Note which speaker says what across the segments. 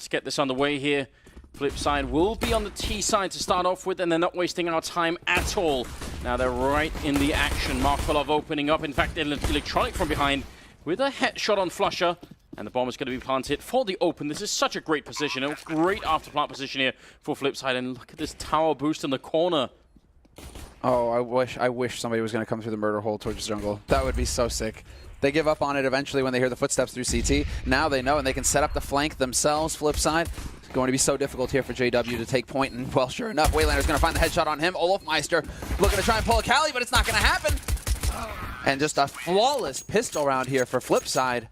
Speaker 1: Let's get this underway here. FlipSid will be on the T side to start off with, and they're not wasting our time at all. Now they're right in the action. Markolov opening up. In fact, Electronic from behind with a headshot on Flusher. And the bomb is going to be planted for the open. This is such a great position. A great after-plant position here for FlipSid. And look at this tower boost in the corner.
Speaker 2: Oh, I wish somebody was going to come through the murder hole towards jungle. That would be so sick. They give up on it eventually when they hear the footsteps through CT. Now they know, and they can set up the flank themselves. FlipSid. It's going to be so difficult here for JW to take point. And, well, sure enough, Waylander's going to find the headshot on him. Olofmeister looking to try and pull a Cali, but it's not going to happen. And just a flawless pistol round here for FlipSid.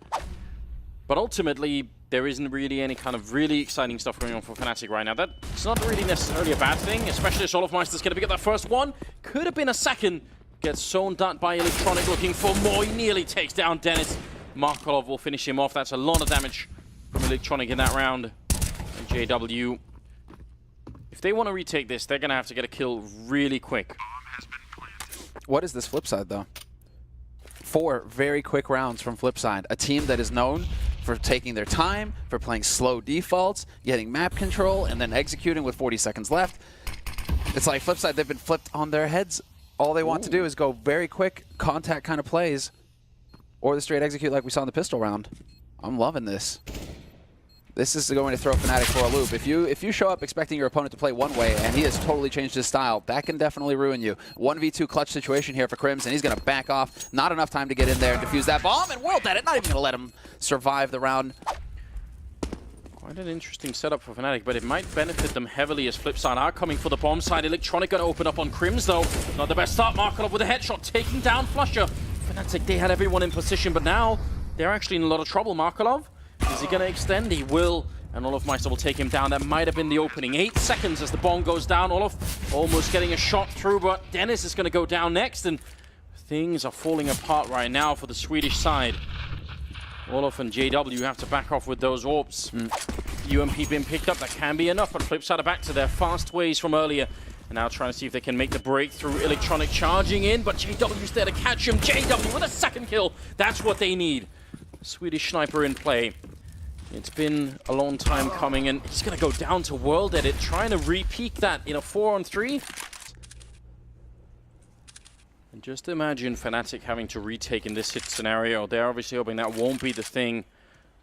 Speaker 1: But ultimately, there isn't really any kind of really exciting stuff going on for Fnatic right now. That's not really necessarily a bad thing, especially as Olofmeister's going to get that first one. Could have been a second. Gets zoned out by Electronic, looking for more. He nearly takes down Dennis. Markolov will finish him off. That's a lot of damage from Electronic in that round. And JW, if they want to retake this, they're going to have to get a kill really quick.
Speaker 2: What is this FlipSid, though? 4 very quick rounds from FlipSid. A team that is known for taking their time, for playing slow defaults, getting map control, and then executing with 40 seconds left. It's like FlipSid, they've been flipped on their heads. All they want to do is go very quick contact kind of plays, or the straight execute like we saw in the pistol round. I'm loving this. This is going to throw Fnatic for a loop. If you show up expecting your opponent to play one way and he has totally changed his style, that can definitely ruin you. 1v2 clutch situation here for Crims, and he's going to back off. Not enough time to get in there and defuse that bomb, and World at it. Not even going to let him survive the round.
Speaker 1: Quite an interesting setup for Fnatic, but it might benefit them heavily as FlipSid are coming for the bomb side. Electronic going to open up on Crims, though. Not the best start. Markolov with a headshot, taking down Flusher. Fnatic, they had everyone in position, but now they're actually in a lot of trouble. Markolov, is he going to extend? He will, and Olofmeister will take him down. That might have been the opening. 8 seconds as the bomb goes down. Olof almost getting a shot through, but Dennis is going to go down next, and things are falling apart right now for the Swedish side. Olof and JW have to back off with those orbs. UMP being picked up, that can be enough, but FlipSid are back to their fast ways from earlier. And now trying to see if they can make the breakthrough. Electronic charging in, but JW's there to catch him. JW with a second kill. That's what they need. Swedish sniper in play. It's been a long time coming, and he's going to go down to World Edit, trying to re-peak that in a 4-on-3. And just imagine Fnatic having to retake in this hit scenario. They're obviously hoping that won't be the thing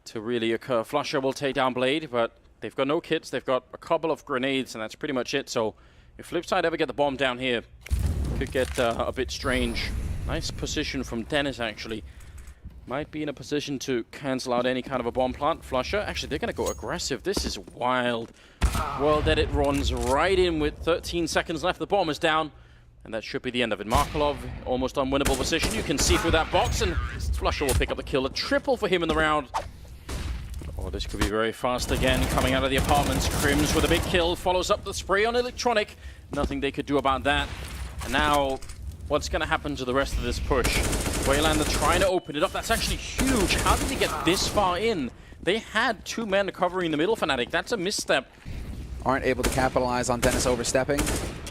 Speaker 1: to really occur. Flusher will take down Blade, but they've got no kits. They've got a couple of grenades, and that's pretty much it. So if FlipSid ever get the bomb down here, it could get a bit strange. Nice position from Dennis, actually. Might be in a position to cancel out any kind of a bomb plant. Flusher, actually, they're going to go aggressive. This is wild. World Edit runs right in with 13 seconds left. The bomb is down, and that should be the end of it. Markolov, almost unwinnable position. You can see through that box, and Flusher will pick up the kill. A triple for him in the round. Oh, this could be very fast again, coming out of the apartments. Crims with a big kill, follows up the spray on Electronic. Nothing they could do about that. And now, what's going to happen to the rest of this push? Waylander trying to open it up. That's actually huge. How did he get this far in? They had 2 men covering the middle, Fnatic. That's a misstep.
Speaker 2: Aren't able to capitalize on Dennis overstepping.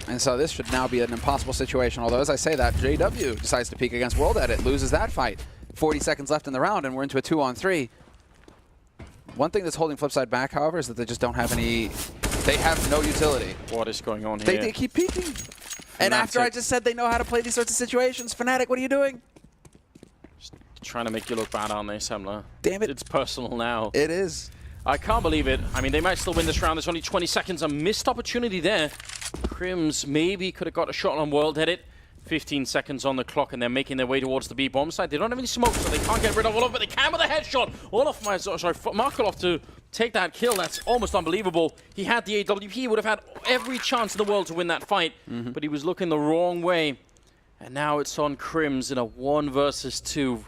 Speaker 2: And so this should now be an impossible situation. Although, as I say that, JW decides to peek against World Edit, loses that fight. 40 seconds left in the round, and we're into a 2-on-3. One thing that's holding FlipSid back, however, is that they just don't have any... They have no utility.
Speaker 1: What is going on here?
Speaker 2: They keep peeking. And after I just said they know how to play these sorts of situations, Fnatic, what are you doing?
Speaker 1: Just trying to make you look bad, aren't they, Semler?
Speaker 2: Damn it.
Speaker 1: It's personal now.
Speaker 2: It is.
Speaker 1: I can't believe it. I mean, they might still win this round. There's only 20 seconds. A missed opportunity there. Crims maybe could have got a shot on World Edit. 15 seconds on the clock, and they're making their way towards the B bomb side. They don't have any smoke, so they can't get rid of Olof, but they can with a headshot. Markolov to take that kill. That's almost unbelievable. He had the AWP. He would have had every chance in the world to win that fight, but he was looking the wrong way. And now it's on Crims in a 1 versus 2.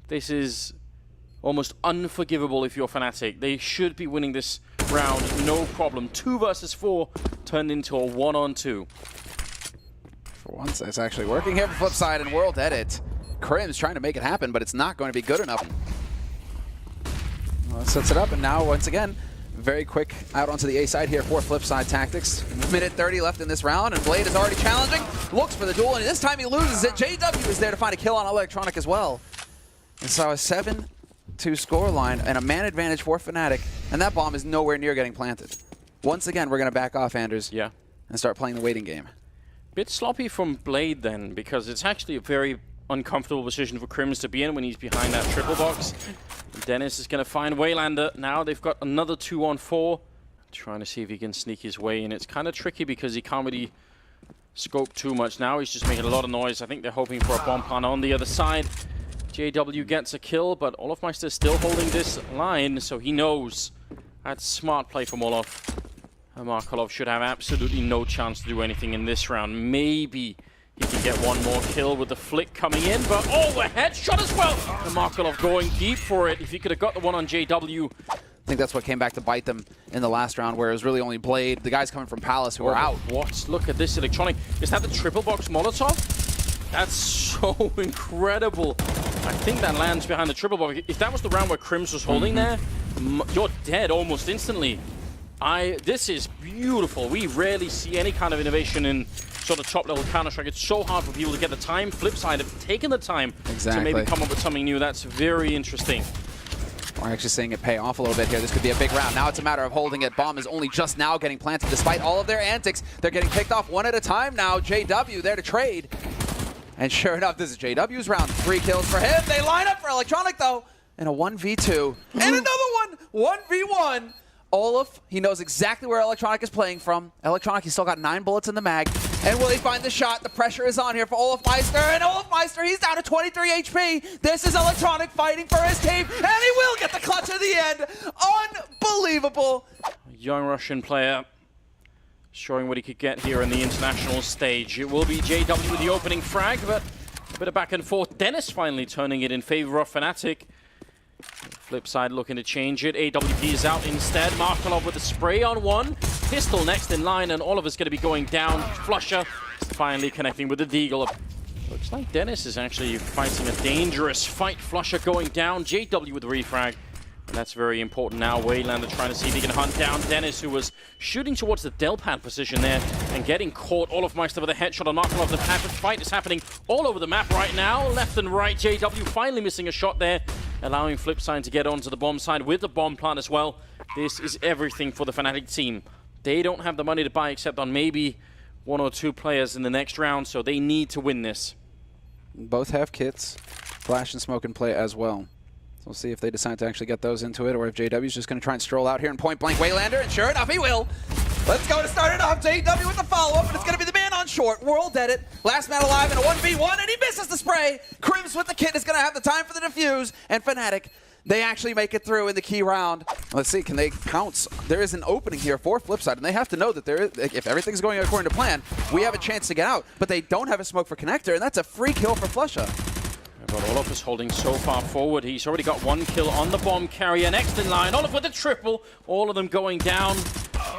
Speaker 1: This is almost unforgivable if you're Fnatic. They should be winning this round, no problem. 2 versus 4 turned into a 1-on-2.
Speaker 2: For once, it's actually working here for FlipSid and World Edit. Crims trying to make it happen, but it's not going to be good enough. Well, sets it up, and now, once again, very quick out onto the A side here for FlipSid Tactics. Minute 30 left in this round, and Blade is already challenging. Looks for the duel, and this time he loses it. JW is there to find a kill on Electronic as well. And so a 7-2 scoreline and a man advantage for Fnatic. And that bomb is nowhere near getting planted. Once again, we're going to back off, Anders.
Speaker 1: Yeah.
Speaker 2: And start playing the waiting game.
Speaker 1: Bit sloppy from Blade then, because it's actually a very uncomfortable position for Crims to be in when he's behind that triple box. Dennis is going to find Waylander. Now they've got another 2-on-4. Trying to see if he can sneak his way in. It's kind of tricky because he can't really scope too much now. He's just making a lot of noise. I think they're hoping for a bomb plant on the other side. JW gets a kill, but Olofmeister is still holding this line, so he knows. That's smart play from Olof. Markelov should have absolutely no chance to do anything in this round. Maybe he can get one more kill with the flick coming in, but oh, a headshot as well! And Markelov going deep for it. If he could have got the one on JW.
Speaker 2: I think that's what came back to bite them in the last round, where it was really only Blade, the guys coming from Palace, who are out.
Speaker 1: What? Look at this electronic. Is that the triple box Molotov? That's so incredible. I think that lands behind the triple box. If that was the round where Crims was holding there, you're dead almost instantly. This is beautiful. We rarely see any kind of innovation in sort of top-level Counter-Strike. It's so hard for people to get the time. FlipSid have taken the time to maybe come up with something new. That's very interesting.
Speaker 2: We're actually seeing it pay off a little bit here. This could be a big round. Now it's a matter of holding it. Bomb is only just now getting planted. Despite all of their antics, they're getting picked off one at a time now. JW there to trade. And sure enough, this is JW's round. 3 kills for him. They line up for Electronic, though, in a 1v2. And another one, 1v1. Olaf, he knows exactly where Electronic is playing from. Electronic, he's still got 9 bullets in the mag. And will he find the shot? The pressure is on here for Olofmeister. And Olofmeister, he's down to 23 HP. This is Electronic fighting for his team. And he will get the clutch at the end. Unbelievable.
Speaker 1: Young Russian player showing what he could get here in the international stage. It will be JW with the opening frag, but a bit of back and forth. Dennis finally turning it in favor of Fnatic. FlipSid looking to change it. AWP is out instead. Markelov with a spray on one. Pistol next in line, and Oliver's going to be going down. Flusher finally connecting with the Deagle. Looks like Dennis is actually fighting a dangerous fight. Flusher going down. JW with the refrag. And that's very important now. Waylander trying to see if he can hunt down Dennis, who was shooting towards the Delpad position there and getting caught. Olofmeister with a headshot on Markelov. The fight is happening all over the map right now. Left and right. JW finally missing a shot there, allowing FlipSid to get onto the bomb side with the bomb plant as well. This is everything for the Fnatic team. They don't have the money to buy except on maybe 1 or 2 players in the next round, so they need to win this.
Speaker 2: Both have kits. Flash and Smoke in play as well. So we'll see if they decide to actually get those into it, or if JW's just going to try and stroll out here and point blank Waylander, and sure enough, he will. Let's go to start it off. JW with the follow-up, and it's going to be the man on short. World edit. Last man alive in a 1v1, and he misses the spray. Crims with the kit is going to have the time for the defuse, and Fnatic, they actually make it through in the key round. Let's see, can they pounce? There is an opening here for FlipSid, and they have to know that if everything's going according to plan, we have a chance to get out. But they don't have a smoke for connector, and that's a free kill for Flusher.
Speaker 1: But Olof is holding so far forward. He's already got 1 kill on the bomb carrier. Next in line, Olof with a triple. All of them going down.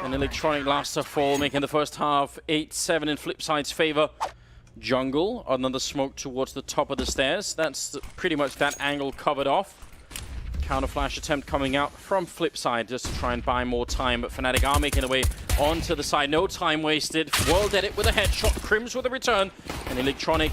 Speaker 1: And Electronic last to fall, making the first half 8-7 in FlipSid's favor. Jungle, another smoke towards the top of the stairs. That's pretty much that angle covered off. Counter flash attempt coming out from FlipSid just to try and buy more time. But Fnatic are making their way onto the side. No time wasted. World edit with a headshot. Crims with a return. And Electronic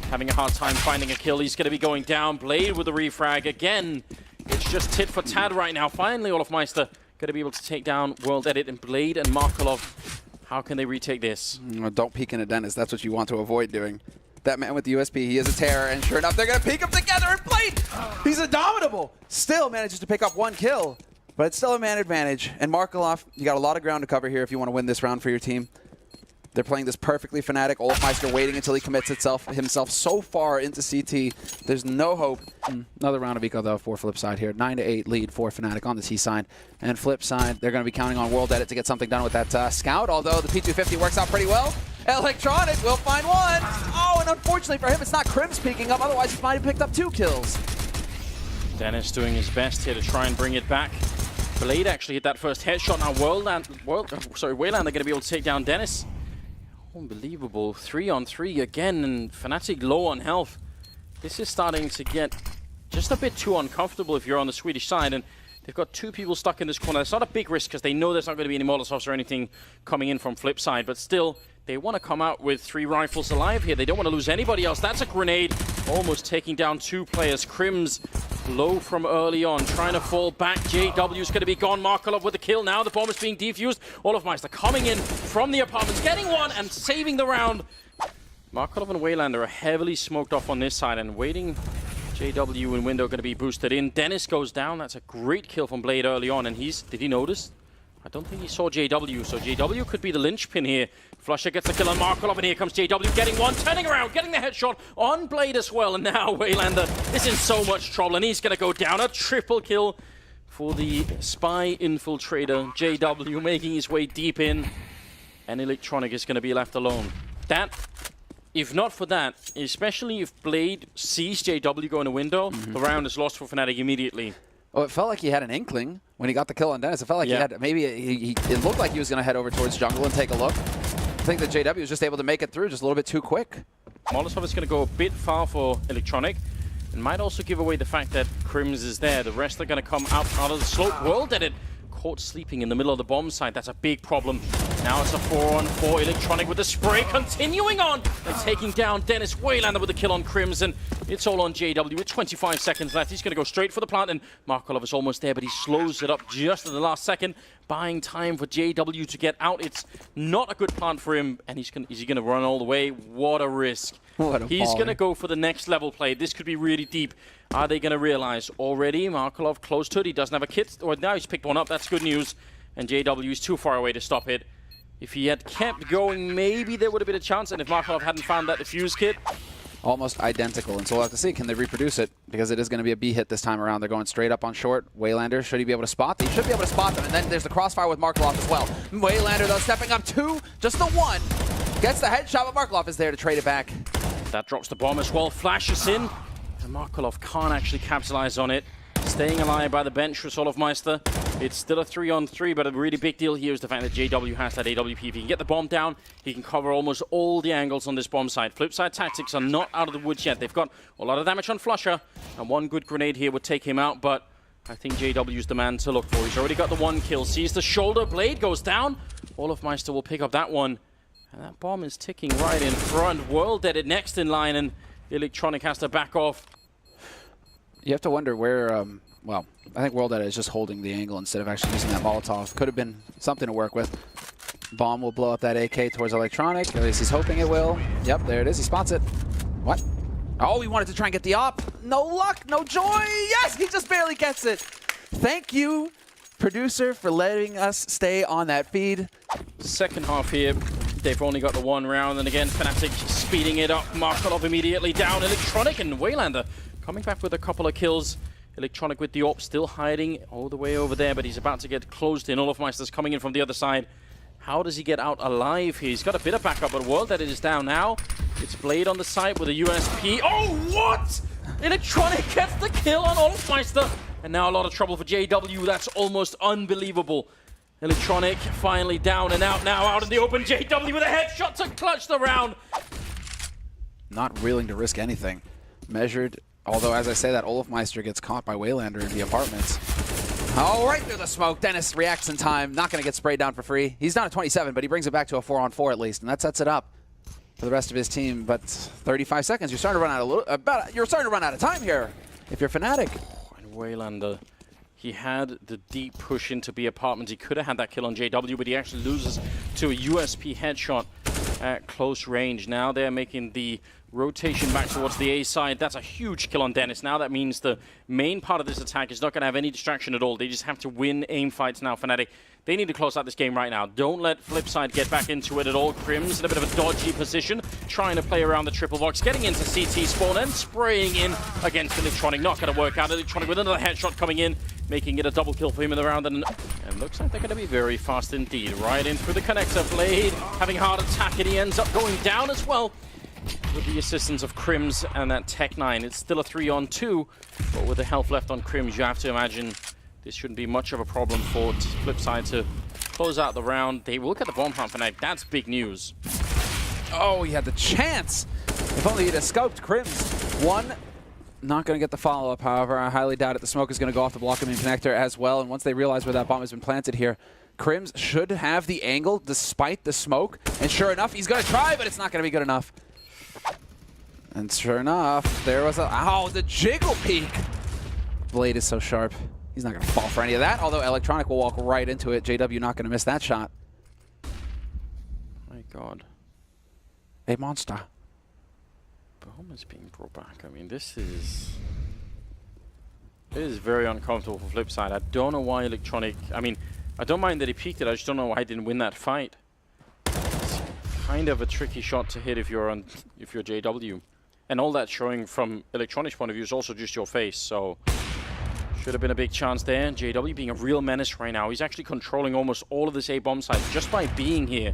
Speaker 1: having a hard time finding a kill. He's going to be going down. Blade with a refrag. Again, it's just tit for tat right now. Finally, Olofmeister going to be able to take down World Edit, and Blade and Markelov. How can they retake this?
Speaker 2: Don't peek into Dennis. That's what you want to avoid doing. That man with the USP, he is a terror, and sure enough, they're going to peek him together, and Blade, he's indomitable. Still manages to pick up 1 kill, but it's still a man advantage. And Markelov, you got a lot of ground to cover here if you want to win this round for your team. They're playing this perfectly Fnatic. Olofmeister waiting until he commits himself so far into CT. There's no hope. Another round of eco, though, for FlipSid here. 9-8 lead for Fnatic on the T side. And FlipSid, they're going to be counting on World Edit to get something done with that scout, although the P250 works out pretty well. Electronic will find 1. Oh, and unfortunately for him, it's not Crims peeking up. Otherwise, he might have picked up 2 kills.
Speaker 1: Dennis doing his best here to try and bring it back. Blade actually hit that first headshot. Now Waylander going to be able to take down Dennis. Unbelievable. 3-on-3 again, and Fnatic low on health. This is starting to get just a bit too uncomfortable if you're on the Swedish side, and they've got 2 people stuck in this corner. It's not a big risk because they know there's not going to be any Molotovs or anything coming in from FlipSid, but still, they want to come out with 3 rifles alive here. They don't want to lose anybody else. That's a grenade, almost taking down 2 players. Crims low from early on, trying to fall back. JW's going to be gone. Markelov with the kill. Now the bomb is being defused. Olofmeister coming in from the apartments, getting one and saving the round. Markelov and Waylander are heavily smoked off on this side and waiting. JW and Window going to be boosted in. Dennis goes down. That's a great kill from Blade early on, and did he notice? I don't think he saw JW, so JW could be the linchpin here. Flusher gets the kill on Markelov, and here comes JW getting one, turning around, getting the headshot on Blade as well, and now Waylander is in so much trouble, and he's going to go down. A triple kill for the spy infiltrator. JW making his way deep in, and Electronic is going to be left alone. That, if not for that, especially if Blade sees JW go in a window, the round is lost for Fnatic immediately.
Speaker 2: Oh, it felt like he had an inkling when he got the kill on Dennis. It felt like he had, maybe it looked like he was going to head over towards jungle and take a look. I think that JW was just able to make it through just a little bit too quick.
Speaker 1: Molotov is going to go a bit far for Electronic, and might also give away the fact that Crims is there. The rest are going to come out of the slope. World at it. Caught sleeping in the middle of the bomb site. That's a big problem. Now it's a 4-on-4. Electronic with the spray, continuing on and taking down Dennis. Waylander with the kill on Crims, and it's all on JW with 25 seconds left. He's going to go straight for the plant, and Markelov is almost there, but he slows it up just at the last second, buying time for JW to get out. It's not a good plant for him, and is he going to run all the way? What a risk. He's going to go for the next level play. This could be really deep. Are they going to realize already? Markelov close to it. He doesn't have a kit. Or now he's picked one up. That's good news. And JW is too far away to stop it. If he had kept going, maybe there would have been a chance. And if Markelov hadn't found that defuse kit.
Speaker 2: Almost identical. And so we'll have to see, can they reproduce it? Because it is going to be a B hit this time around. They're going straight up on short. Waylander, should he be able to spot? He should be able to spot them. And then there's the crossfire with Markelov as well. Waylander, though, stepping up 2, just the 1. Gets the headshot, but Markelov is there to trade it back.
Speaker 1: That drops the bomb as well. Flashes in. And Markelov can't actually capitalize on it. Staying alive by the bench for Olofmeister. It's still a 3-on-3, but a really big deal here is the fact that JW has that AWP. If he can get the bomb down, he can cover almost all the angles on this bomb site. FlipSid3 are not out of the woods yet. They've got a lot of damage on Flusher, and one good grenade here would take him out, but I think JW's the man to look for. He's already got the 1 kill. Sees the shoulder, Blade goes down. Olofmeister will pick up that one. And that bomb is ticking right in front. World at it next in line, and Electronic has to back off.
Speaker 2: You have to wonder where, well, I think World Edit is just holding the angle instead of actually using that Molotov. Could have been something to work with. Bomb will blow up that AK towards Electronic. At least he's hoping it will. Yep, there it is. He spots it. What? Oh, he wanted to try and get the op. No luck, no joy. Yes, he just barely gets it. Thank you, producer, for letting us stay on that feed.
Speaker 1: Second half here. They've only got the 1 round, and again, Fnatic speeding it up. Markelov immediately down. Electronic and Waylander coming back with a couple of kills. Electronic with the AWP still hiding all the way over there, but he's about to get closed in. Olofmeister's coming in from the other side. How does he get out alive here? He's got a bit of backup, but World that is down now. It's Blade on the side with a USP. Oh, what? Electronic gets the kill on Olofmeister. And now a lot of trouble for JW. That's almost unbelievable. Electronic finally down and out now, out in the open. JW with a headshot to clutch the round.
Speaker 2: Not willing to risk anything. Measured, although as I say that, Olofmeister gets caught by Waylander in the apartments. Oh, right through the smoke. Dennis reacts in time. Not going to get sprayed down for free. He's down at 27, but he brings it back to a 4-on-4 at least, and that sets it up for the rest of his team. But 35 seconds. You're starting to run out you're starting to run out of time here if you're Fnatic.
Speaker 1: And Waylander, he had the deep push into B apartments. He could have had that kill on JW, but he actually loses to a USP headshot at close range. Now they're making the rotation back towards the A side. That's a huge kill on Dennis. Now that means the main part of this attack is not going to have any distraction at all. They just have to win aim fights now, Fnatic. They need to close out this game right now. Don't let FlipSid get back into it at all. Crims in a bit of a dodgy position, trying to play around the triple box, getting into CT spawn and spraying in against Electronic. Not going to work out. Electronic with another headshot coming in, making it a double kill for him in the round. And looks like they're going to be very fast indeed. Right in through the connector. Blade having a hard attack, and he ends up going down as well with the assistance of Crims and that Tech 9. It's still a 3-on-2, but with the health left on Crims, you have to imagine this shouldn't be much of a problem for FlipSid to close out the round. They will get the bomb plant for Fnatic. That's big news.
Speaker 2: Oh, he had the chance. If only he'd have scoped Crims. 1, not going to get the follow-up, however. I highly doubt it. The smoke is going to go off the block and connector as well, and once they realize where that bomb has been planted here, Crims should have the angle despite the smoke, and sure enough, he's going to try, but it's not going to be good enough. And sure enough, there was a... Oh, the jiggle peek! Blade is so sharp. He's not going to fall for any of that, although Electronic will walk right into it. JW not going to miss that shot.
Speaker 1: My God.
Speaker 2: A monster.
Speaker 1: Boom is being brought back. I mean, this is... It is very uncomfortable for FlipSid. I don't know why Electronic... I mean, I don't mind that he peeked it. I just don't know why he didn't win that fight. It's kind of a tricky shot to hit if you're JW. And all that showing from Electronic's point of view is also just your face, so... Should have been a big chance there. JW being a real menace right now. He's actually controlling almost all of this A bomb site just by being here.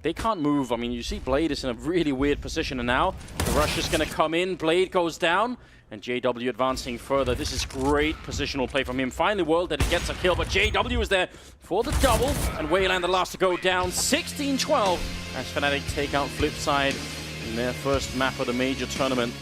Speaker 1: They can't move. I mean, you see Blade is in a really weird position, and now the rush is going to come in. Blade goes down, and JW advancing further. This is great positional play from him. Finally, World that he gets a kill, but JW is there for the double, and Wayland the last to go down. 16-12 as Fnatic take out FlipSid in their first map of the major tournament.